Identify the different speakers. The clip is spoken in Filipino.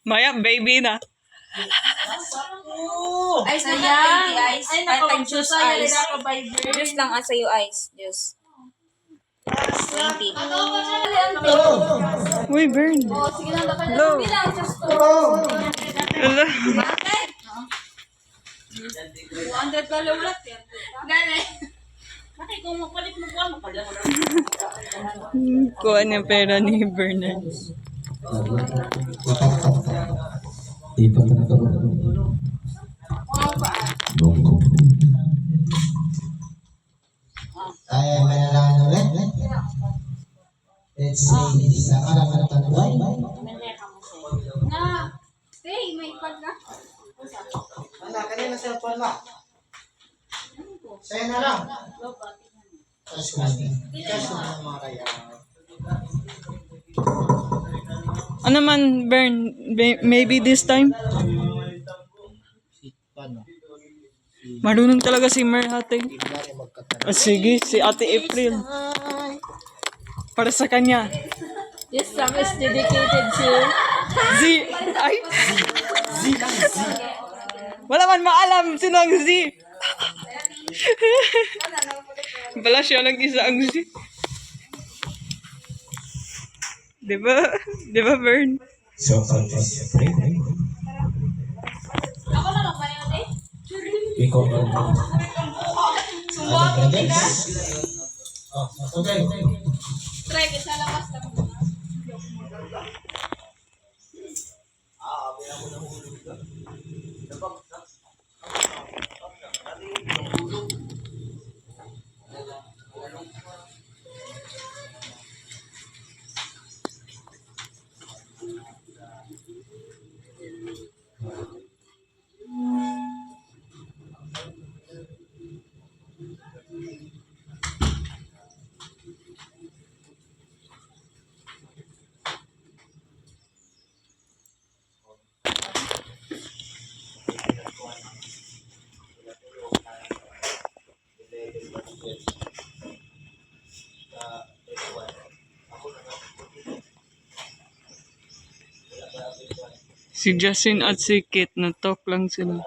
Speaker 1: Maya, baby na.
Speaker 2: Ay, sayang. Ice. Ay, juice ice. Juice lang ang sa'yo ice. Juice. 20.
Speaker 1: Uy, burn.
Speaker 2: Oh, sige lang.
Speaker 1: Hello.
Speaker 2: Bilang, just to.
Speaker 1: Hello.
Speaker 2: 200 ka lang ulit. Gani. Bakit kung magpalit mo buwan, magpalit mo.
Speaker 1: Kuha niya pera ni Bernard.
Speaker 3: Ay, manalaman ulit. Let's see, sa araw ng tanduay.
Speaker 2: Na, stay, may pag na.
Speaker 3: Anak, kanina sa phone mo. Sa'yo na lang. Cash money. Cash money mga kaya.
Speaker 1: Ano man, Bern? Maybe this time?
Speaker 3: Paano?
Speaker 1: Marunong talaga si Mer, ate. Sige, si Ate April. Para sa kanya.
Speaker 2: This song is dedicated to...
Speaker 1: Z. Ay. Z. Wala man maalam sino ang Z. Bala siya lang isa ang Z. Diba? Diba, Bern?
Speaker 3: So, April.
Speaker 2: Ako na lang ba yun, eh?
Speaker 3: Ikaw na lang.
Speaker 2: Sumbong, na.
Speaker 3: Oh, okay.
Speaker 2: Try, sa labas na mo.
Speaker 1: Si Justin at si Kit, na-talk lang sila.